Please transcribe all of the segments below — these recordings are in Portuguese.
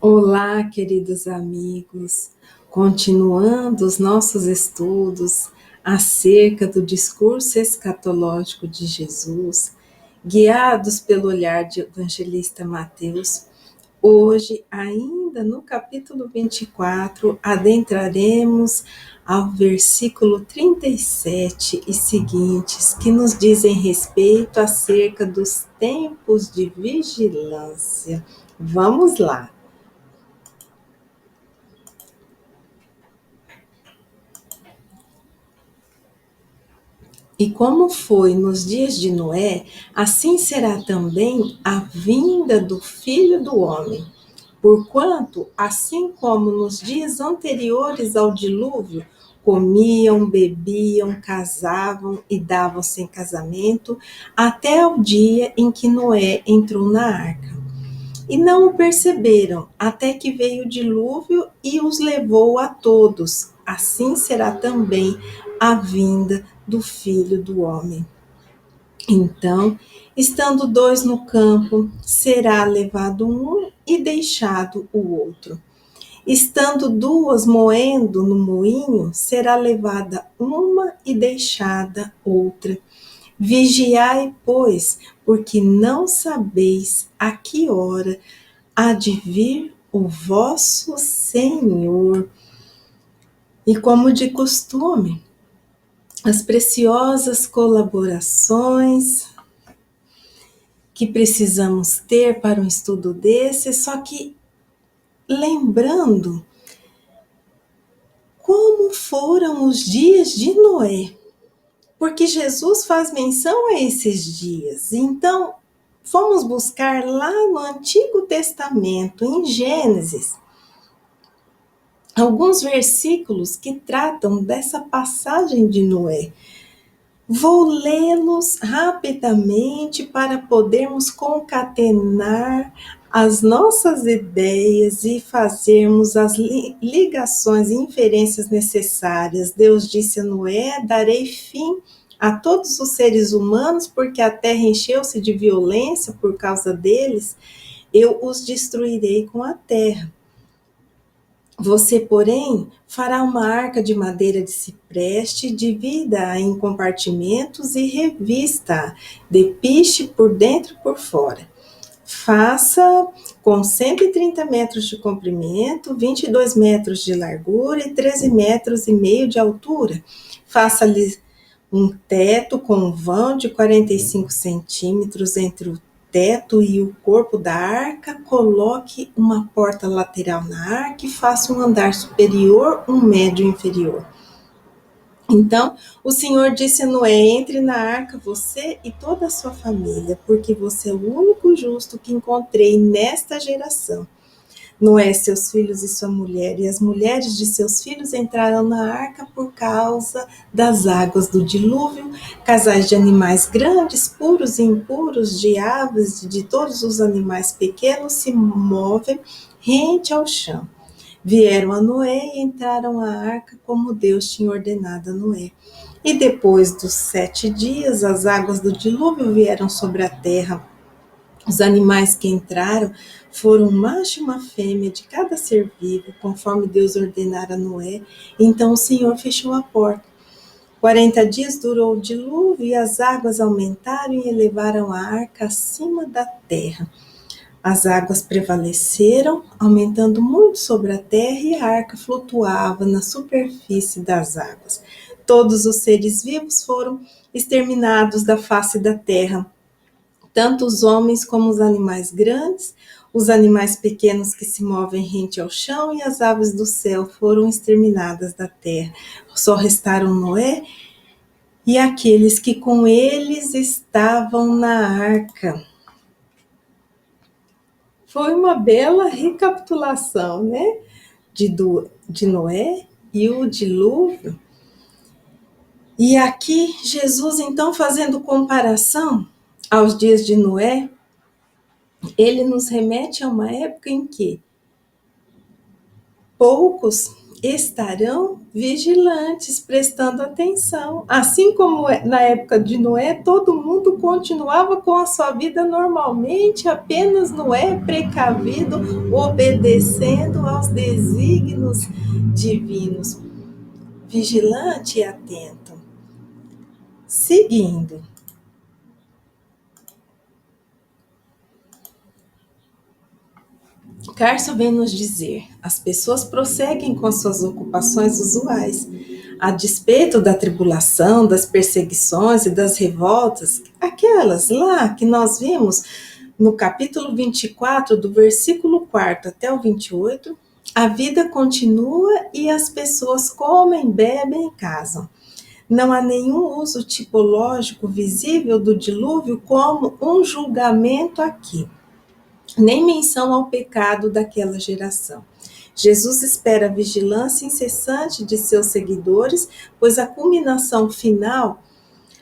Olá, queridos amigos, continuando os nossos estudos acerca do discurso escatológico de Jesus, guiados pelo olhar de evangelista Mateus, hoje, ainda no capítulo 24, adentraremos ao versículo 37 e seguintes, que nos dizem respeito acerca dos tempos de vigilância. Vamos lá. E como foi nos dias de Noé, assim será também a vinda do Filho do Homem. Porquanto, assim como nos dias anteriores ao dilúvio, comiam, bebiam, casavam e davam-se em casamento, até o dia em que Noé entrou na arca. E não o perceberam, até que veio o dilúvio e os levou a todos. Assim será também a vinda do Filho do Homem. Então, estando dois no campo, será levado um e deixado o outro. Estando duas moendo no moinho, será levada uma e deixada outra. Vigiai, pois, porque não sabeis a que hora há de vir o vosso Senhor. E como de costume, as preciosas colaborações que precisamos ter para um estudo desse, só que lembrando como foram os dias de Noé, porque Jesus faz menção a esses dias. Então, fomos buscar lá no Antigo Testamento, em Gênesis, alguns versículos que tratam dessa passagem de Noé. Vou lê-los rapidamente para podermos concatenar as nossas ideias e fazermos as ligações e inferências necessárias. Deus disse a Noé: darei fim a todos os seres humanos, porque a terra encheu-se de violência por causa deles, eu os destruirei com a terra. Você, porém, fará uma arca de madeira de cipreste, divida-a em compartimentos e revista-a de piche por dentro e por fora. Faça com 130 metros de comprimento, 22 metros de largura e 13 metros e meio de altura. Faça-lhe um teto com vão de 45 centímetros entre o teto e o corpo da arca, coloque uma porta lateral na arca e faça um andar superior, um médio inferior. Então, o Senhor disse a Noé: entre na arca você e toda a sua família, porque você é o único justo que encontrei nesta geração. Noé, seus filhos e sua mulher, e as mulheres de seus filhos entraram na arca por causa das águas do dilúvio, casais de animais grandes, puros e impuros, de aves, de todos os animais pequenos se movem rente ao chão. Vieram a Noé e entraram à arca como Deus tinha ordenado a Noé. E depois dos 7 dias, as águas do dilúvio vieram sobre a terra. Os animais que entraram foram um macho e uma fêmea de cada ser vivo, conforme Deus ordenara a Noé. Então o Senhor fechou a porta. 40 dias durou o dilúvio e as águas aumentaram e elevaram a arca acima da terra. As águas prevaleceram, aumentando muito sobre a terra, e a arca flutuava na superfície das águas. Todos os seres vivos foram exterminados da face da terra, tanto os homens como os animais grandes, os animais pequenos que se movem rente ao chão e as aves do céu foram exterminadas da terra. Só restaram Noé e aqueles que com eles estavam na arca. Foi uma bela recapitulação, né? De Noé e o dilúvio. E aqui Jesus, então, fazendo comparação aos dias de Noé, ele nos remete a uma época em que poucos estarão vigilantes, prestando atenção. Assim como na época de Noé, todo mundo continuava com a sua vida normalmente, apenas Noé precavido, obedecendo aos desígnios divinos, vigilante e atento. Seguindo. Carson vem nos dizer: as pessoas prosseguem com suas ocupações usuais, a despeito da tribulação, das perseguições e das revoltas, aquelas lá que nós vimos no capítulo 24, do versículo 4 até o 28, a vida continua e as pessoas comem, bebem e casam. Não há nenhum uso tipológico visível do dilúvio como um julgamento aqui, nem menção ao pecado daquela geração. Jesus espera a vigilância incessante de seus seguidores, pois a culminação final,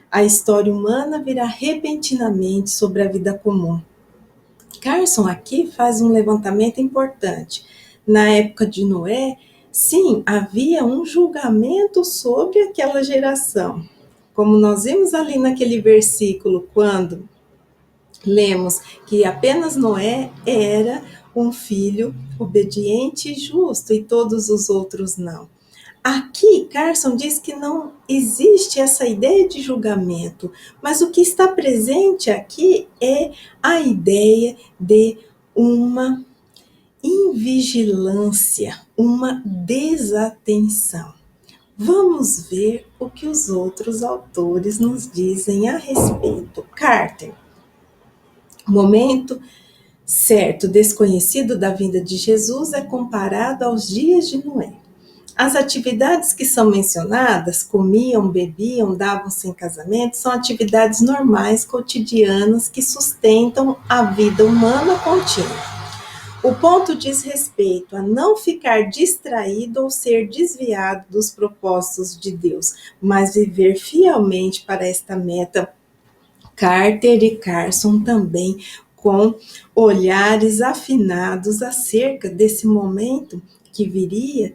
a história humana, virá repentinamente sobre a vida comum. Carson aqui faz um levantamento importante. Na época de Noé, sim, havia um julgamento sobre aquela geração. Como nós vimos ali naquele versículo, quando lemos que apenas Noé era um filho obediente e justo e todos os outros não. Aqui, Carson diz que não existe essa ideia de julgamento, mas o que está presente aqui é a ideia de uma invigilância, uma desatenção. Vamos ver o que os outros autores nos dizem a respeito. Carter. O momento certo, desconhecido da vinda de Jesus é comparado aos dias de Noé. As atividades que são mencionadas, comiam, bebiam, davam-se em casamento, são atividades normais, cotidianas, que sustentam a vida humana contínua. O ponto diz respeito a não ficar distraído ou ser desviado dos propósitos de Deus, mas viver fielmente para esta meta. Carter e Carson também com olhares afinados acerca desse momento que viria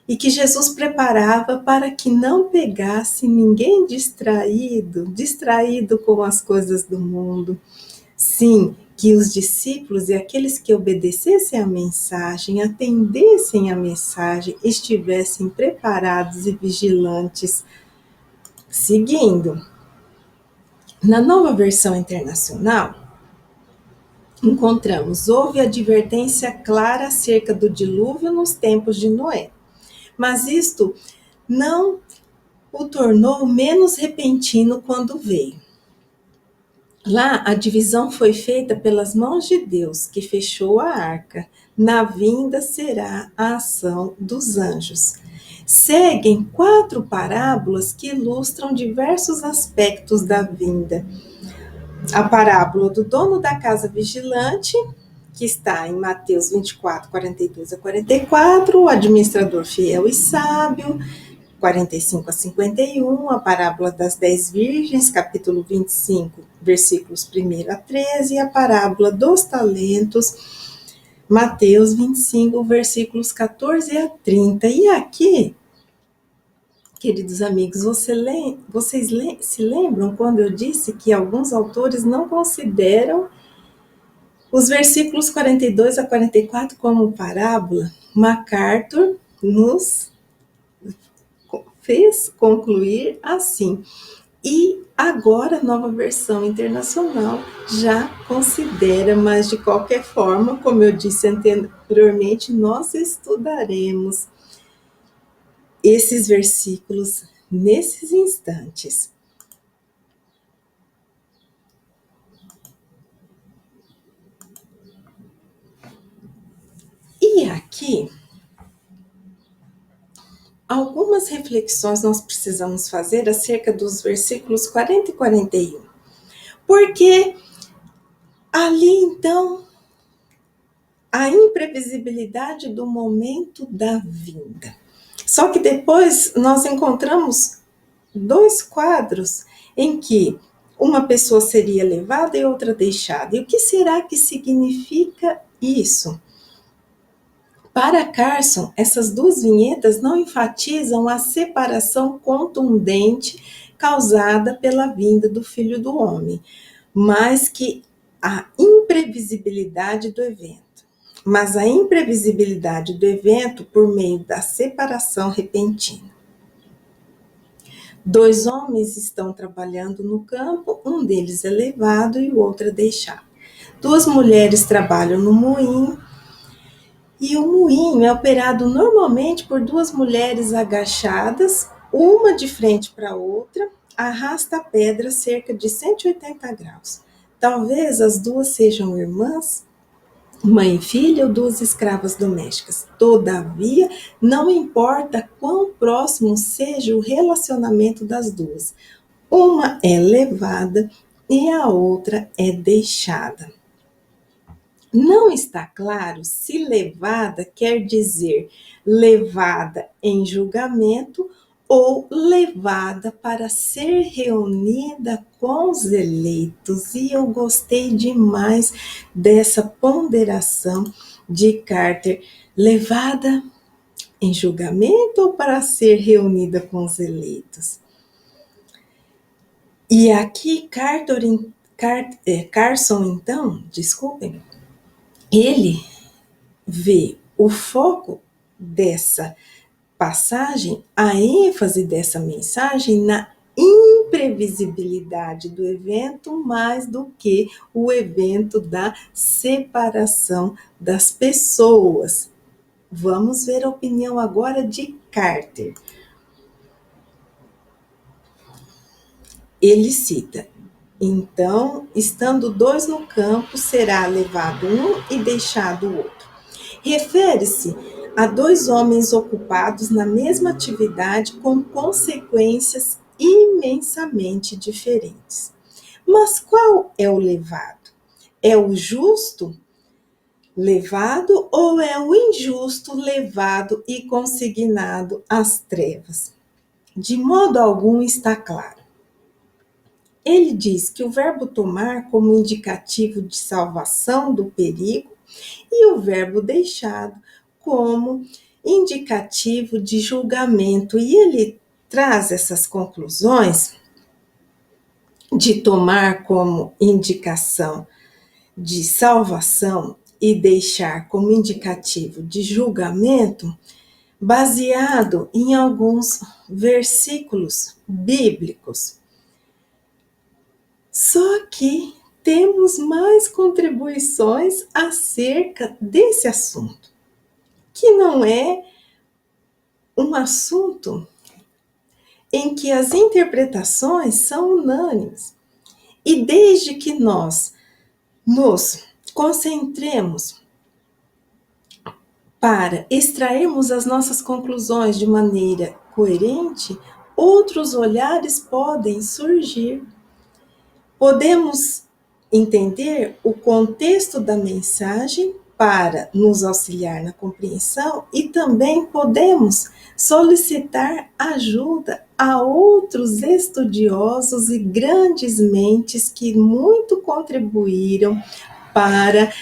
e que Jesus preparava para que não pegasse ninguém distraído com as coisas do mundo. Sim, que os discípulos e aqueles que obedecessem a mensagem, atendessem a mensagem, estivessem preparados e vigilantes. Seguindo, na Nova Versão Internacional, encontramos: houve advertência clara acerca do dilúvio nos tempos de Noé, mas isto não o tornou menos repentino quando veio. Lá, a divisão foi feita pelas mãos de Deus, que fechou a arca. Na vinda será a ação dos anjos. Seguem 4 parábolas que ilustram diversos aspectos da vinda. A parábola do dono da casa vigilante, que está em Mateus 24, 42 a 44, o administrador fiel e sábio, 45 a 51, a parábola das 10 virgens, capítulo 25, versículos 1 a 13, e a parábola dos talentos, Mateus 25, versículos 14 a 30. E aqui, queridos amigos, vocês se lembram quando eu disse que alguns autores não consideram os versículos 42 a 44 como parábola? MacArthur nos fez concluir assim. E agora a Nova Versão Internacional já considera, mas de qualquer forma, como eu disse anteriormente, nós estudaremos esses versículos nesses instantes. E aqui, algumas reflexões nós precisamos fazer acerca dos versículos 40 e 41. Porque ali, então, a imprevisibilidade do momento da vinda. Só que depois nós encontramos 2 quadros em que uma pessoa seria levada e outra deixada. E o que será que significa isso? Para Carson, essas duas vinhetas não enfatizam a separação contundente causada pela vinda do Filho do Homem, mas que a imprevisibilidade do evento. Mas a imprevisibilidade do evento por meio da separação repentina. Dois homens estão trabalhando no campo, um deles é levado e o outro é deixado. Duas mulheres trabalham no moinho, e o moinho é operado normalmente por duas mulheres agachadas, uma de frente para a outra, arrasta a pedra cerca de 180 graus. Talvez as duas sejam irmãs, mãe e filha ou duas escravas domésticas. Todavia, não importa quão próximo seja o relacionamento das duas. Uma é levada e a outra é deixada. Não está claro se levada quer dizer levada em julgamento ou levada para ser reunida com os eleitos. E eu gostei demais dessa ponderação de Carter. Levada em julgamento ou para ser reunida com os eleitos? E aqui Carson, então, desculpem, ele vê o foco dessa passagem, a ênfase dessa mensagem na imprevisibilidade do evento mais do que o evento da separação das pessoas. Vamos ver a opinião agora de Carter. Ele cita: então, estando dois no campo, será levado um e deixado o outro. Refere-se a dois homens ocupados na mesma atividade com consequências imensamente diferentes. Mas qual é o levado? É o justo levado ou é o injusto levado e consignado às trevas? De modo algum está claro. Ele diz que o verbo tomar como indicativo de salvação do perigo e o verbo deixado como indicativo de julgamento. E ele traz essas conclusões de tomar como indicação de salvação e deixar como indicativo de julgamento, baseado em alguns versículos bíblicos. Só que temos mais contribuições acerca desse assunto, que não é um assunto em que as interpretações são unânimes. E desde que nós nos concentremos para extrairmos as nossas conclusões de maneira coerente, outros olhares podem surgir. Podemos entender o contexto da mensagem para nos auxiliar na compreensão e também podemos solicitar ajuda a outros estudiosos e grandes mentes que muito contribuíram para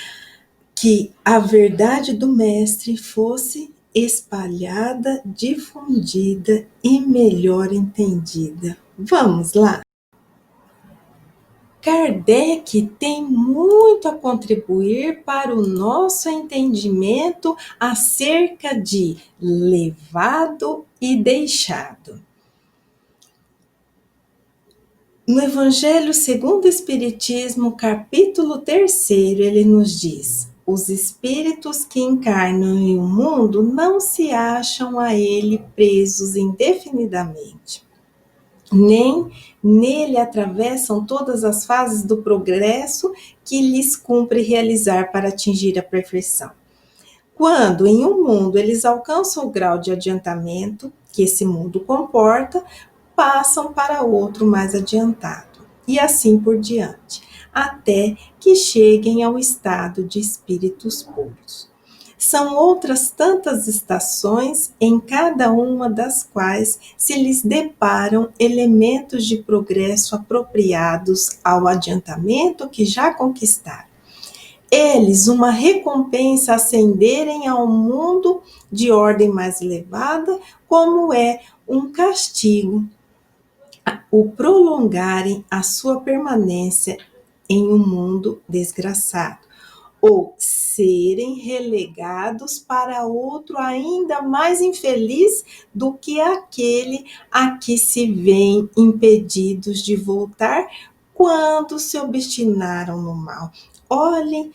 que a verdade do Mestre fosse espalhada, difundida e melhor entendida. Vamos lá? Kardec tem muito a contribuir para o nosso entendimento acerca de levado e deixado. No Evangelho segundo o Espiritismo, capítulo 3, ele nos diz: os espíritos que encarnam em um mundo não se acham a ele presos indefinidamente, nem nele atravessam todas as fases do progresso que lhes cumpre realizar para atingir a perfeição. Quando em um mundo eles alcançam o grau de adiantamento que esse mundo comporta, passam para outro mais adiantado, e assim por diante, até que cheguem ao estado de espíritos puros. São outras tantas estações, em cada uma das quais se lhes deparam elementos de progresso apropriados ao adiantamento que já conquistaram. eles uma recompensa ascenderem ao mundo de ordem mais elevada, como é um castigo o prolongarem a sua permanência em um mundo desgraçado, ou serem relegados para outro ainda mais infeliz do que aquele a que se veem impedidos de voltar quando se obstinaram no mal. Olhem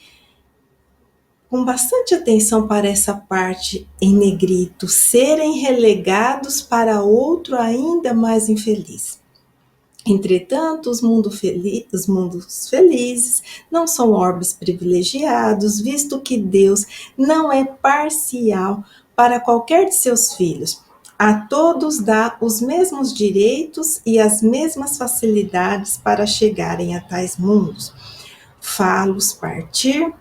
com bastante atenção para essa parte em negrito, serem relegados para outro ainda mais infeliz. Entretanto, os mundos felizes não são orbes privilegiados, visto que Deus não é parcial para qualquer de seus filhos. A todos dá os mesmos direitos e as mesmas facilidades para chegarem a tais mundos. Fá-los partir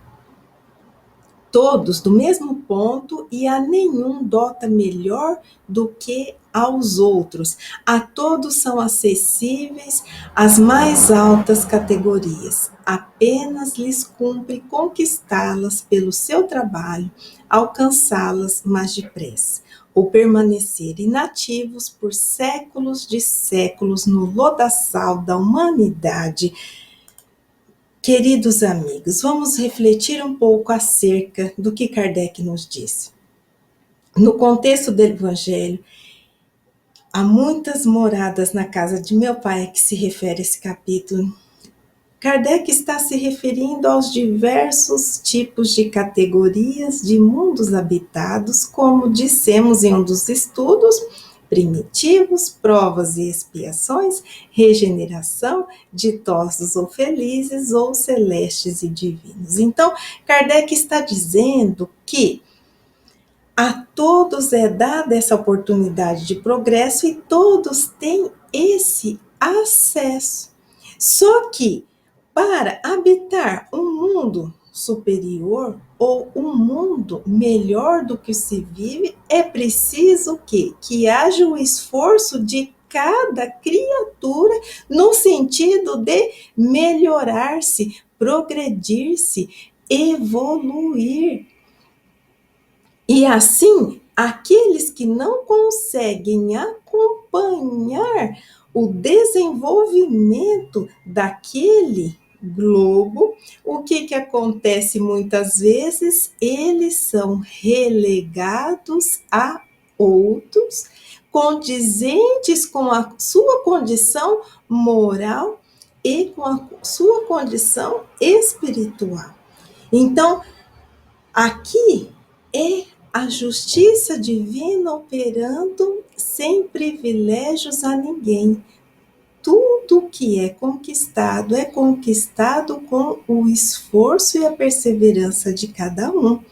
todos do mesmo ponto e a nenhum dota melhor do que aos outros. A todos são acessíveis as mais altas categorias. Apenas lhes cumpre conquistá-las pelo seu trabalho, alcançá-las mais depressa, ou permanecer inativos por séculos de séculos no lodaçal da humanidade. Queridos amigos, vamos refletir um pouco acerca do que Kardec nos disse. No contexto do Evangelho, há muitas moradas na casa de meu pai que se refere a esse capítulo. Kardec está se referindo aos diversos tipos de categorias de mundos habitados, como dissemos em um dos estudos, primitivos, provas e expiações, regeneração, ditosos ou felizes, ou celestes e divinos. Então, Kardec está dizendo que a todos é dada essa oportunidade de progresso e todos têm esse acesso. Só que, para habitar um mundo superior ou um mundo melhor do que se vive, é preciso que haja o esforço de cada criatura no sentido de melhorar-se, progredir-se, evoluir. E assim, aqueles que não conseguem acompanhar o desenvolvimento daquele globo, o que acontece muitas vezes? Eles são relegados a outros, condizentes com a sua condição moral e com a sua condição espiritual. Então, aqui é a justiça divina operando sem privilégios a ninguém. Tudo que é conquistado com o esforço e a perseverança de cada um.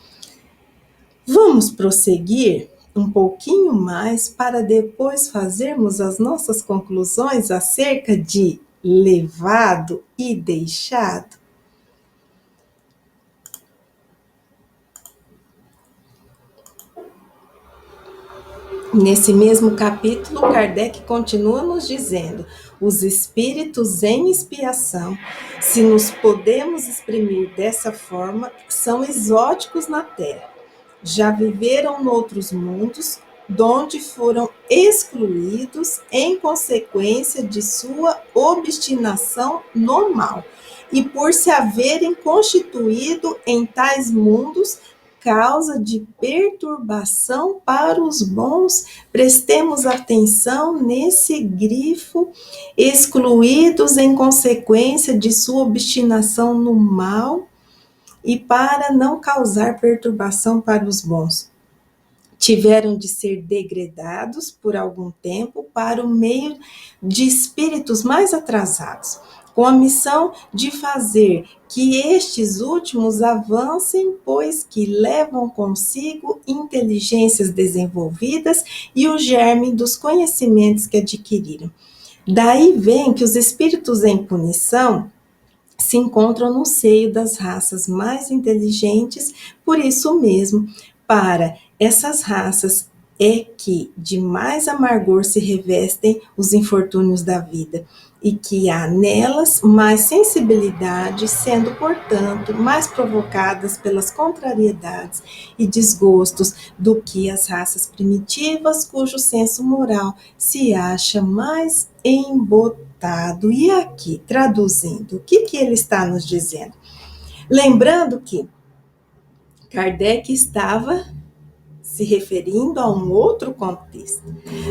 Vamos prosseguir um pouquinho mais para depois fazermos as nossas conclusões acerca de levado e deixado. Nesse mesmo capítulo, Kardec continua nos dizendo: os espíritos em expiação, se nos podemos exprimir dessa forma, são exóticos na Terra. Já viveram noutros mundos, donde foram excluídos em consequência de sua obstinação no mal, e por se haverem constituído em tais mundos causa de perturbação para os bons. Prestemos atenção nesse grifo, excluídos em consequência de sua obstinação no mal e para não causar perturbação para os bons. Tiveram de ser degradados por algum tempo para o meio de espíritos mais atrasados, com a missão de fazer que estes últimos avancem, pois que levam consigo inteligências desenvolvidas e o germe dos conhecimentos que adquiriram. Daí vem que os espíritos em punição se encontram no seio das raças mais inteligentes, por isso mesmo, para essas raças é que de mais amargor se revestem os infortúnios da vida, e que há nelas mais sensibilidade, sendo, portanto, mais provocadas pelas contrariedades e desgostos do que as raças primitivas, cujo senso moral se acha mais embotado. E aqui, traduzindo, o que ele está nos dizendo? Lembrando que Kardec estava se referindo a um outro contexto.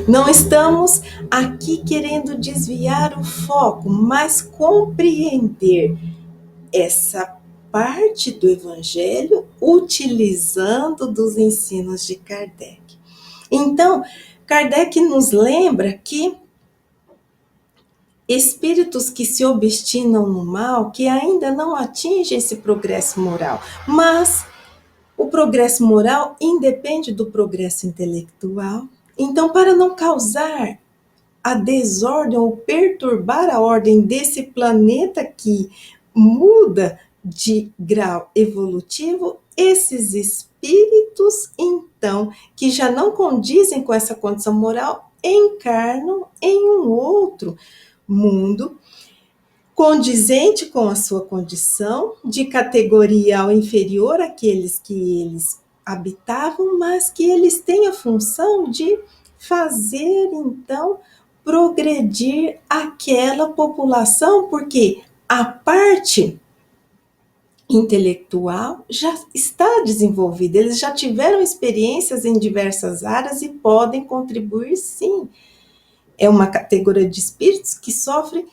Não estamos aqui querendo desviar o foco, mas compreender essa parte do Evangelho utilizando dos ensinos de Kardec. Então, Kardec nos lembra que espíritos que se obstinam no mal, que ainda não atingem esse progresso moral, mas o progresso moral independe do progresso intelectual. Então, para não causar a desordem ou perturbar a ordem desse planeta que muda de grau evolutivo, esses espíritos, então, que já não condizem com essa condição moral, encarnam em um outro mundo condizente com a sua condição, de categoria ao inferior àqueles que eles habitavam, mas que eles têm a função de fazer, então, progredir aquela população, porque a parte intelectual já está desenvolvida, eles já tiveram experiências em diversas áreas e podem contribuir, sim. É uma categoria de espíritos que sofre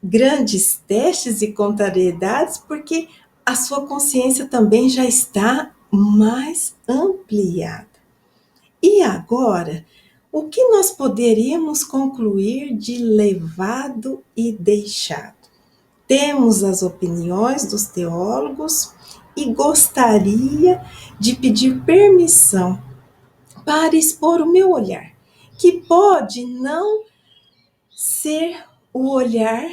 grandes testes e contrariedades, porque a sua consciência também já está mais ampliada. E agora, o que nós poderíamos concluir de levado e deixado? Temos as opiniões dos teólogos e gostaria de pedir permissão para expor o meu olhar, que pode não ser o olhar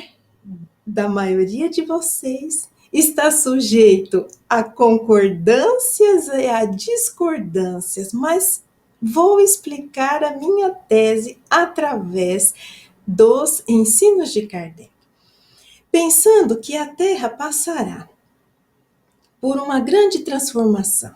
da maioria de vocês, está sujeito a concordâncias e a discordâncias, mas vou explicar a minha tese através dos ensinos de Kardec. Pensando que a Terra passará por uma grande transformação,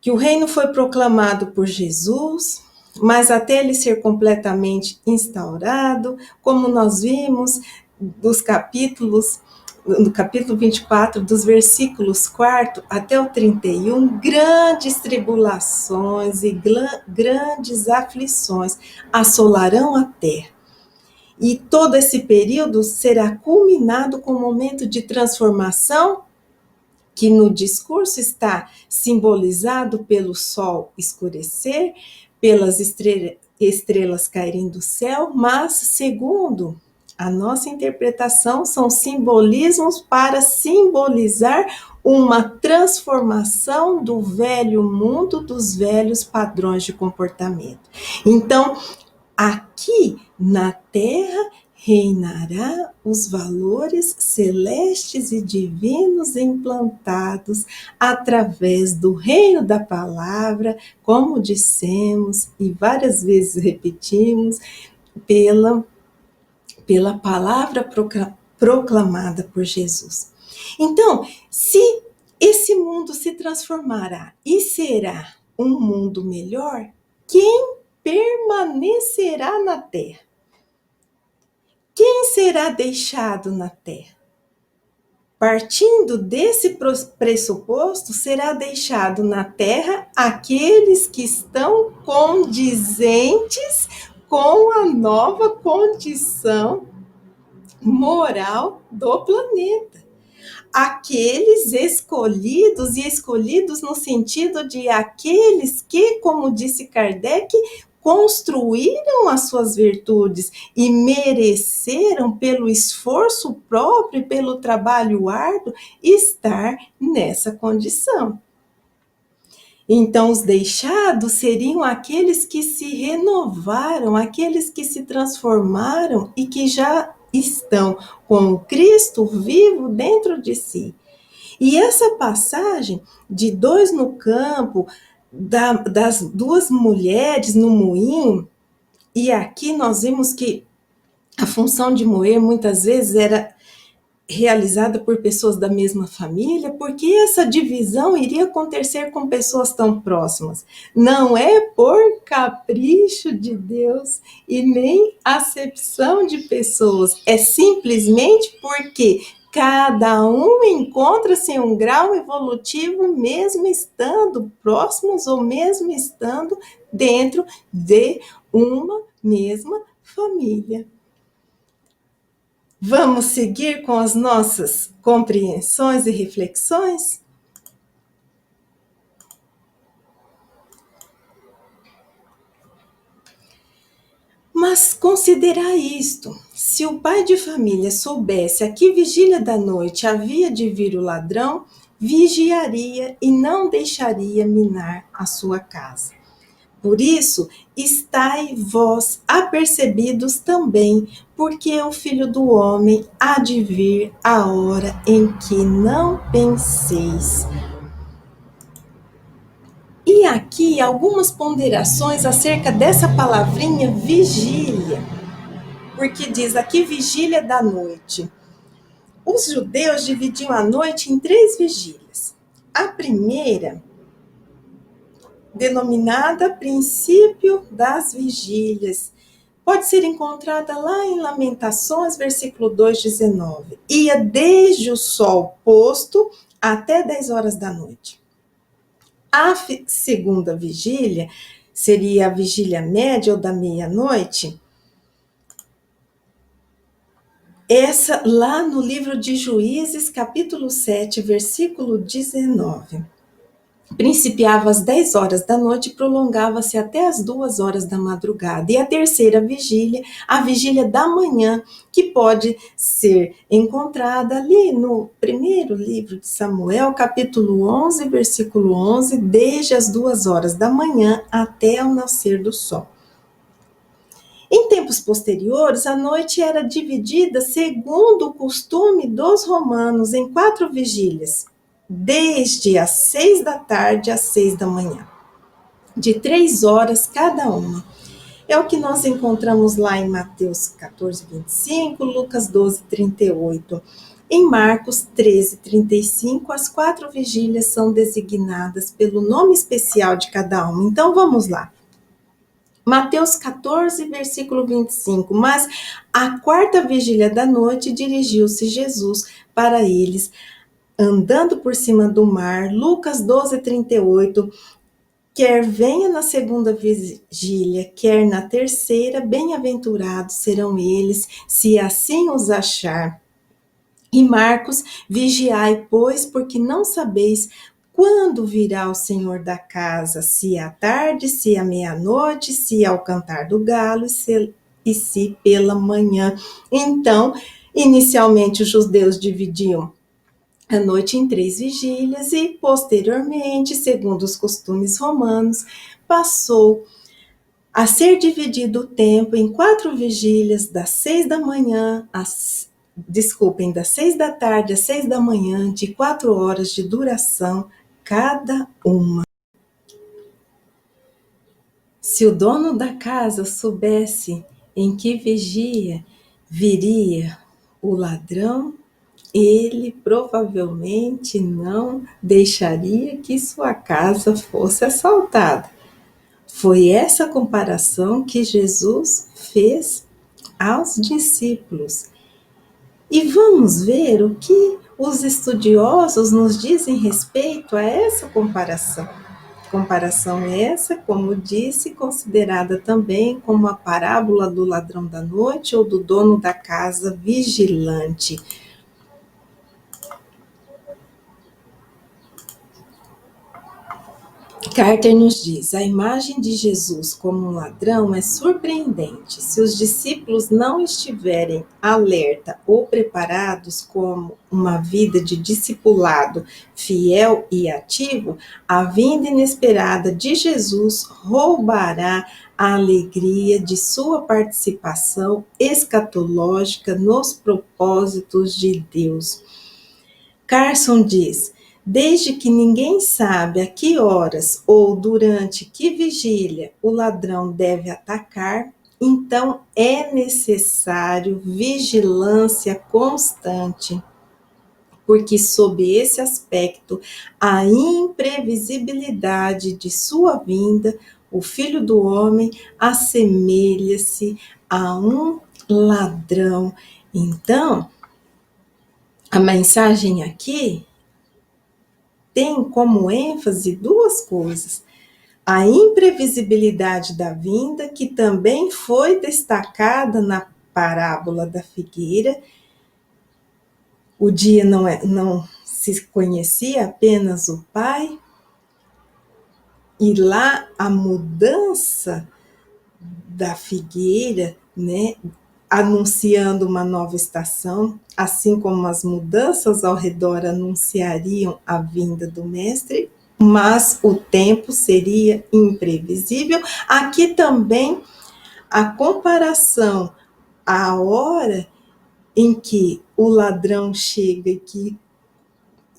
que o reino foi proclamado por Jesus, mas até ele ser completamente instaurado, como nós vimos dos capítulos, no capítulo 24, dos versículos 4 até o 31, grandes tribulações e grandes aflições assolarão a terra. E todo esse período será culminado com um momento de transformação que no discurso está simbolizado pelo sol escurecer, pelas estrelas caírem do céu, mas, segundo a nossa interpretação, são simbolismos para simbolizar uma transformação do velho mundo, dos velhos padrões de comportamento. Então, aqui na Terra reinará os valores celestes e divinos implantados através do reino da palavra, como dissemos e várias vezes repetimos, pela palavra proclamada por Jesus. Então, se esse mundo se transformará e será um mundo melhor, quem permanecerá na terra? Quem será deixado na terra? Partindo desse pressuposto, será deixado na terra aqueles que estão condizentes com a nova condição moral do planeta. Aqueles escolhidos, e escolhidos no sentido de aqueles que, como disse Kardec, construíram as suas virtudes e mereceram, pelo esforço próprio e pelo trabalho árduo, estar nessa condição. Então, os deixados seriam aqueles que se renovaram, aqueles que se transformaram e que já estão com o Cristo vivo dentro de si. E essa passagem de dois no campo, das duas mulheres no moinho, e aqui nós vimos que a função de moer muitas vezes era realizada por pessoas da mesma família, porque essa divisão iria acontecer com pessoas tão próximas. Não é por capricho de Deus e nem acepção de pessoas, é simplesmente porque cada um encontra-se em um grau evolutivo, mesmo estando próximos ou mesmo estando dentro de uma mesma família. Vamos seguir com as nossas compreensões e reflexões? Mas considerar isto: se o pai de família soubesse a que vigília da noite havia de vir o ladrão, vigiaria e não deixaria minar a sua casa. Por isso, estai vós apercebidos também, porque o Filho do Homem há de vir a hora em que não penseis. E aqui algumas ponderações acerca dessa palavrinha vigília, porque diz aqui vigília da noite. Os judeus dividiam a noite em 3 vigílias. A primeira, denominada princípio das vigílias, pode ser encontrada lá em Lamentações, versículo 2:19. Ia desde o sol posto até 10 horas da noite. A segunda vigília seria a vigília média ou da meia-noite. Essa lá no livro de Juízes, capítulo 7, versículo 19. Principiava às 10 horas da noite e prolongava-se até às 2 horas da madrugada. E a terceira vigília, a vigília da manhã, que pode ser encontrada ali no primeiro livro de Samuel, capítulo 11, versículo 11, desde as 2 horas da manhã até o nascer do sol. Em tempos posteriores, a noite era dividida segundo o costume dos romanos em 4 vigílias, desde as 6 da tarde às 6 da manhã, de 3 horas cada uma. É o que nós encontramos lá em Mateus 14, 25, Lucas 12, 38. Em Marcos 13, 35, as 4 vigílias são designadas pelo nome especial de cada uma. Então vamos lá. Mateus 14, versículo 25. Mas à 4ª vigília da noite dirigiu-se Jesus para eles, andando por cima do mar. Lucas 12, 38. Quer venha na 2ª vigília, quer na 3ª, bem-aventurados serão eles, se assim os achar. E Marcos, vigiai, pois, porque não sabeis quando virá o Senhor da casa, se à tarde, se à meia-noite, se ao cantar do galo, e se pela manhã. Então, inicialmente os judeus dividiam a noite em 3 vigílias e, posteriormente, segundo os costumes romanos, passou a ser dividido o tempo em 4 vigílias, das 6 da manhã das 6 da tarde às 6 da manhã, de 4 horas de duração cada uma. Se o dono da casa soubesse em que vigia viria o ladrão, ele provavelmente não deixaria que sua casa fosse assaltada. Foi essa comparação que Jesus fez aos discípulos. E vamos ver o que os estudiosos nos dizem respeito a essa comparação. Comparação essa, como disse, considerada também como a parábola do ladrão da noite ou do dono da casa vigilante. Carter nos diz: a imagem de Jesus como um ladrão é surpreendente. Se os discípulos não estiverem alerta ou preparados como uma vida de discipulado fiel e ativo, a vinda inesperada de Jesus roubará a alegria de sua participação escatológica nos propósitos de Deus. Carson diz: Desde que ninguém sabe a que horas ou durante que vigília o ladrão deve atacar, então é necessário vigilância constante, porque sob esse aspecto, a imprevisibilidade de sua vinda, o Filho do Homem assemelha-se a um ladrão. Então, a mensagem aqui tem como ênfase duas coisas: a imprevisibilidade da vinda, que também foi destacada na parábola da figueira. O dia não se conhecia, apenas o Pai, e lá a mudança da figueira, né, anunciando uma nova estação, assim como as mudanças ao redor anunciariam a vinda do Mestre, mas o tempo seria imprevisível. Aqui também a comparação à hora em que o ladrão chega e que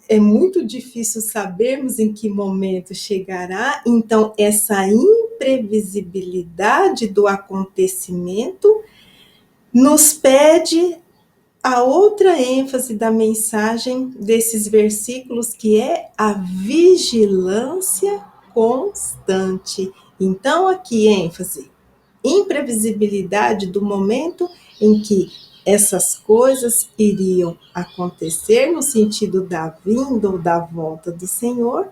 é muito difícil sabermos em que momento chegará, então essa imprevisibilidade do acontecimento nos pede a outra ênfase da mensagem desses versículos, que é a vigilância constante. Então, aqui ênfase: imprevisibilidade do momento em que essas coisas iriam acontecer, no sentido da vinda ou da volta do Senhor,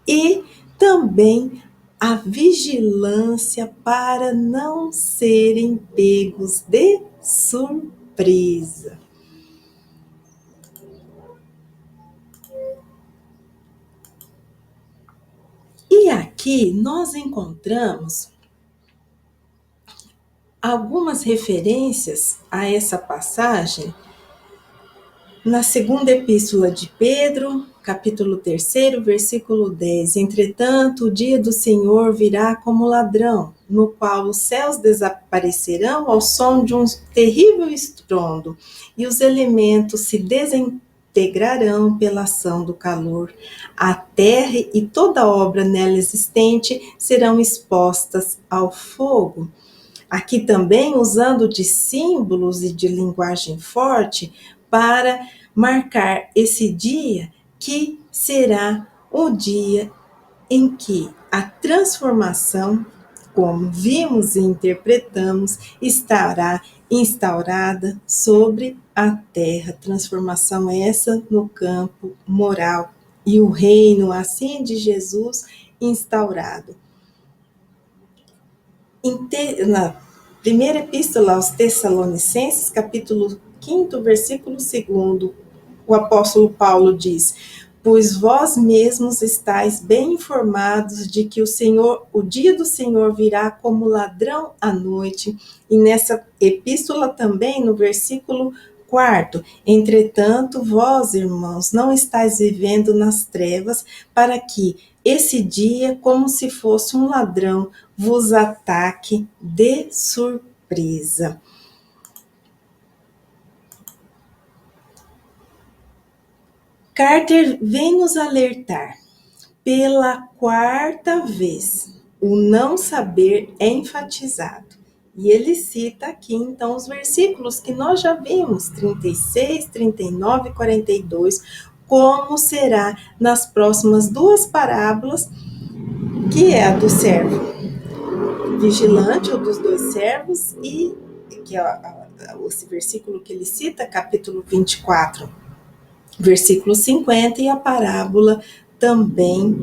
e também a vigilância para não serem pegos de surpresa. E aqui nós encontramos algumas referências a essa passagem na segunda epístola de Pedro, capítulo 3, versículo 10. Entretanto, o dia do Senhor virá como ladrão, no qual os céus desaparecerão ao som de um terrível estrondo, e os elementos se desintegrarão pela ação do calor. A terra e toda obra nela existente serão expostas ao fogo. Aqui também usando de símbolos e de linguagem forte para marcar esse dia, que será o dia em que a transformação, como vimos e interpretamos, estará instaurada sobre a terra. Transformação essa no campo moral, e o reino assim de Jesus instaurado. Na primeira epístola aos Tessalonicenses, capítulo 5, versículo 2, o apóstolo Paulo diz: pois vós mesmos estáis bem informados de que o dia do Senhor virá como ladrão à noite. E nessa epístola também, no versículo 4, entretanto, vós, irmãos, não estáis vivendo nas trevas, para que esse dia, como se fosse um ladrão, vos ataque de surpresa. Carter vem nos alertar pela quarta vez. O não saber é enfatizado. E ele cita aqui, então, os versículos que nós já vimos, 36, 39 e 42, como será nas próximas duas parábolas, que é a do servo vigilante, ou dos dois servos, e que é esse versículo que ele cita, capítulo 24, versículo 50, e a parábola também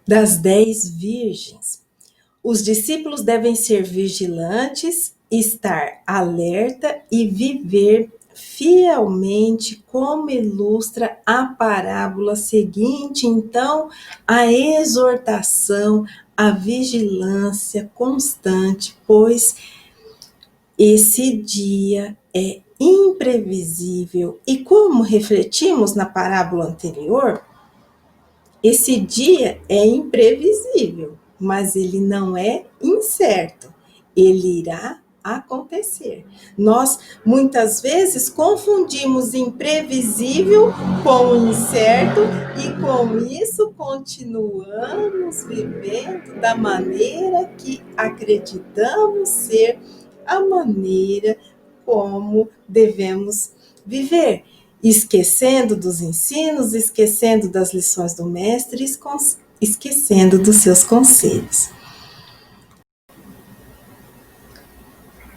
das 10 virgens. Os discípulos devem ser vigilantes, estar alerta e viver fielmente, como ilustra a parábola seguinte. Então, a exortação à vigilância constante, pois esse dia é imprevisível. E como refletimos na parábola anterior, esse dia é imprevisível, mas ele não é incerto. Ele irá acontecer. Nós, muitas vezes, confundimos imprevisível com o incerto e, com isso, continuamos vivendo da maneira que acreditamos ser a maneira como devemos viver, esquecendo dos ensinos, esquecendo das lições do mestre, esquecendo dos seus conselhos.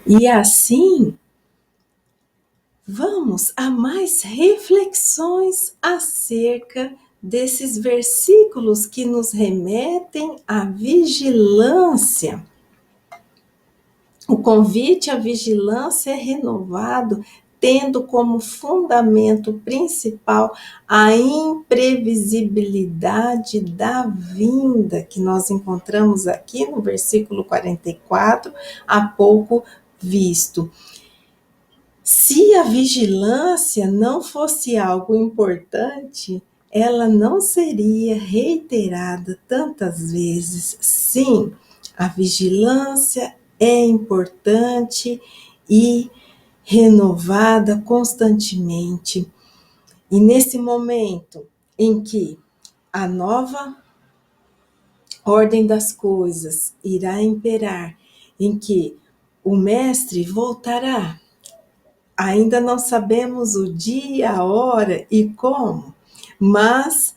E assim, vamos a mais reflexões acerca desses versículos que nos remetem à vigilância. O convite à vigilância é renovado, tendo como fundamento principal a imprevisibilidade da vinda, que nós encontramos aqui no versículo 44, há pouco visto. Se a vigilância não fosse algo importante, ela não seria reiterada tantas vezes. Sim, a vigilância é importante e renovada constantemente. E nesse momento em que a nova ordem das coisas irá imperar, em que o Mestre voltará, ainda não sabemos o dia, a hora e como, mas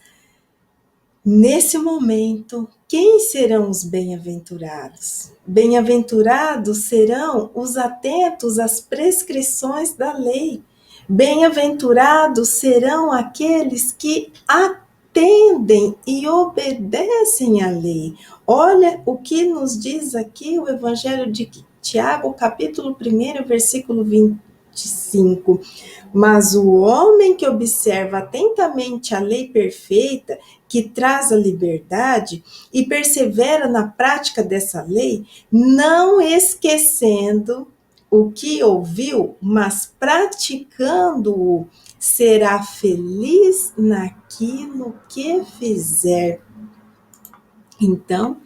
nesse momento, quem serão os bem-aventurados? Bem-aventurados serão os atentos às prescrições da lei. Bem-aventurados serão aqueles que atendem e obedecem à lei. Olha o que nos diz aqui o Evangelho de Tiago, capítulo 1, versículo 25. Mas o homem que observa atentamente a lei perfeita, que traz a liberdade, e persevera na prática dessa lei, não esquecendo o que ouviu, mas praticando-o, será feliz naquilo que fizer. Então,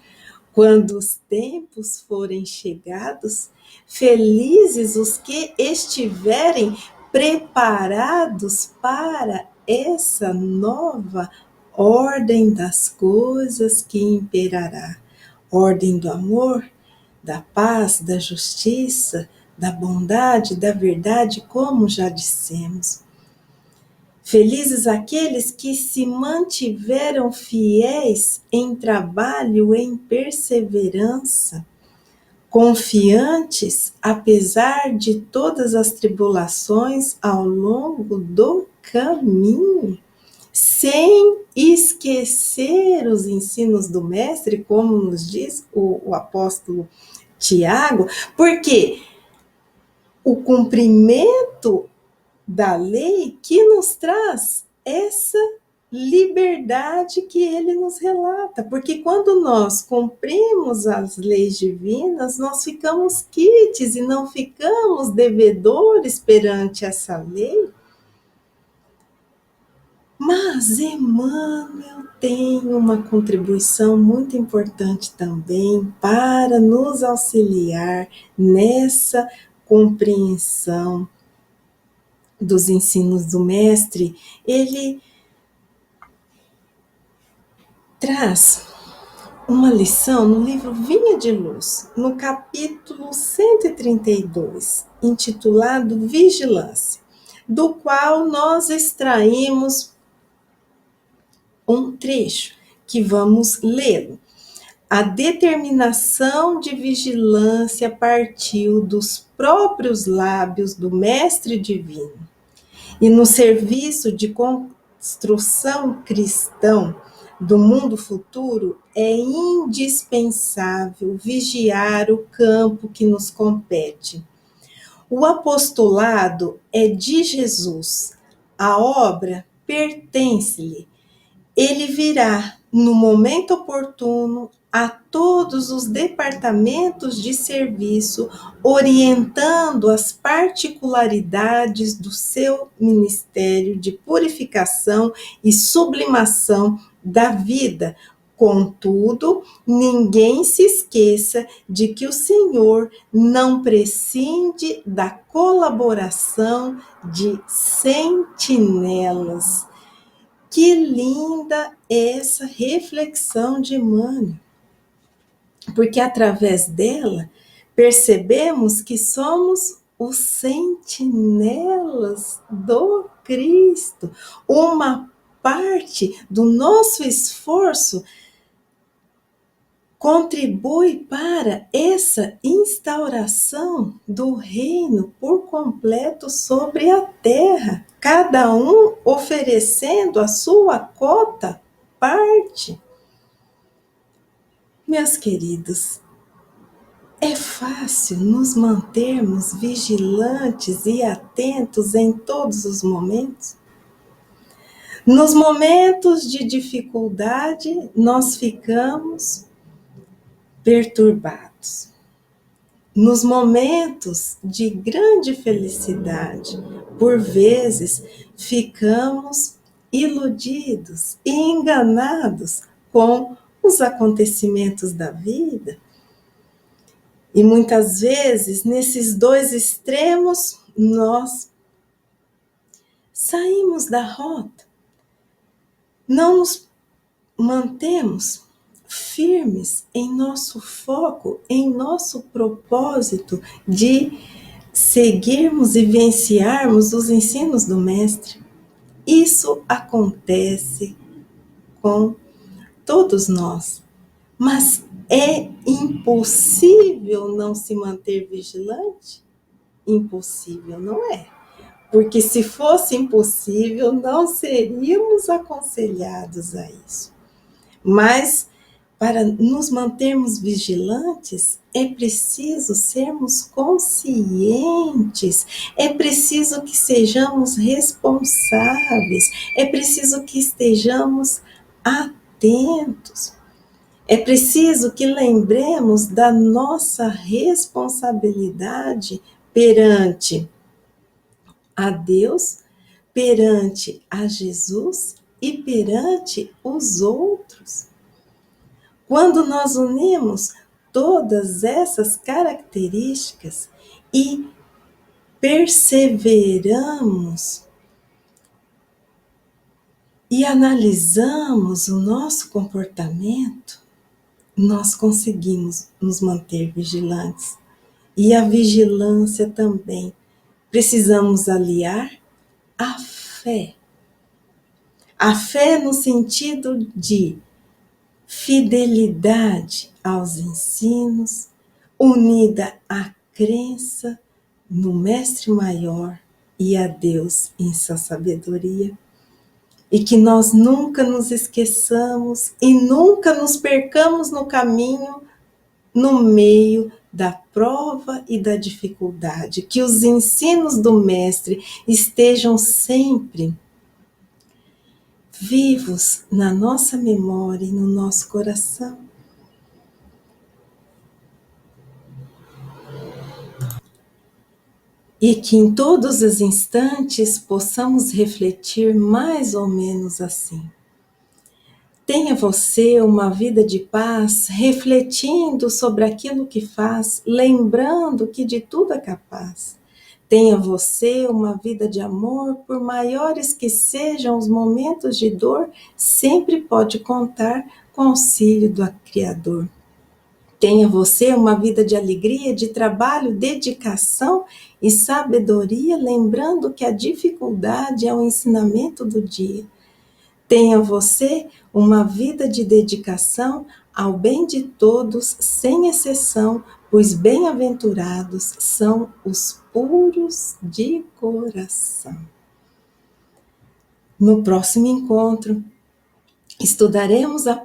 quando os tempos forem chegados, felizes os que estiverem preparados para essa nova ordem das coisas que imperará. Ordem do amor, da paz, da justiça, da bondade, da verdade, como já dissemos. Felizes aqueles que se mantiveram fiéis em trabalho, em perseverança, confiantes, apesar de todas as tribulações ao longo do caminho, sem esquecer os ensinos do Mestre, como nos diz o apóstolo Tiago, porque o cumprimento da lei que nos traz essa liberdade que ele nos relata, porque quando nós cumprimos as leis divinas, nós ficamos quites e não ficamos devedores perante essa lei. Mas Emmanuel tem uma contribuição muito importante também para nos auxiliar nessa compreensão dos ensinos do Mestre. Ele traz uma lição no livro Vinha de Luz, no capítulo 132, intitulado Vigilância, do qual nós extraímos um trecho que vamos lê-lo. A determinação de vigilância partiu dos próprios lábios do Mestre Divino, e no serviço de construção cristã do mundo futuro, é indispensável vigiar o campo que nos compete. O apostolado é de Jesus, a obra pertence-lhe. Ele virá, no momento oportuno, a todos os departamentos de serviço, orientando as particularidades do seu ministério de purificação e sublimação da vida, Contudo, ninguém se esqueça de que o Senhor não prescinde da colaboração de sentinelas. Que linda essa reflexão de Emmanuel, porque através dela percebemos que somos os sentinelas do Cristo. Uma parte do nosso esforço contribui para essa instauração do reino por completo sobre a terra, cada um oferecendo a sua cota parte. Meus queridos, é fácil nos mantermos vigilantes e atentos em todos os momentos? Nos momentos de dificuldade, nós ficamos perturbados. Nos momentos de grande felicidade, por vezes, ficamos iludidos e enganados com os acontecimentos da vida. E muitas vezes, nesses dois extremos, nós saímos da rota. Não nos mantemos firmes em nosso foco, em nosso propósito de seguirmos e vivenciarmos os ensinos do Mestre. Isso acontece com todos nós, mas é impossível não se manter vigilante? Impossível não é, porque se fosse impossível, não seríamos aconselhados a isso. Mas para nos mantermos vigilantes, é preciso sermos conscientes, é preciso que sejamos responsáveis, é preciso que estejamos atentos, é preciso que lembremos da nossa responsabilidade perante a Deus, perante a Jesus e perante os outros. Quando nós unimos todas essas características e perseveramos e analisamos o nosso comportamento, nós conseguimos nos manter vigilantes. E a vigilância também precisamos aliar a fé. A fé no sentido de fidelidade aos ensinos, unida à crença no Mestre Maior e a Deus em sua sabedoria. E que nós nunca nos esqueçamos e nunca nos percamos no caminho, no meio da prova e da dificuldade. Que os ensinos do Mestre estejam sempre vivos na nossa memória e no nosso coração. E que em todos os instantes possamos refletir mais ou menos assim. Tenha você uma vida de paz, refletindo sobre aquilo que faz, lembrando que de tudo é capaz. Tenha você uma vida de amor, por maiores que sejam os momentos de dor, sempre pode contar com o auxílio do Criador. Tenha você uma vida de alegria, de trabalho, dedicação e sabedoria, lembrando que a dificuldade é o ensinamento do dia. Tenha você uma vida de dedicação ao bem de todos, sem exceção, pois bem-aventurados são os puros de coração. No próximo encontro, estudaremos a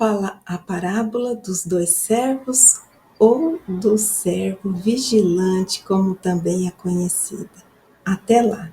parábola dos dois servos ou do servo vigilante, como também é conhecida. Até lá!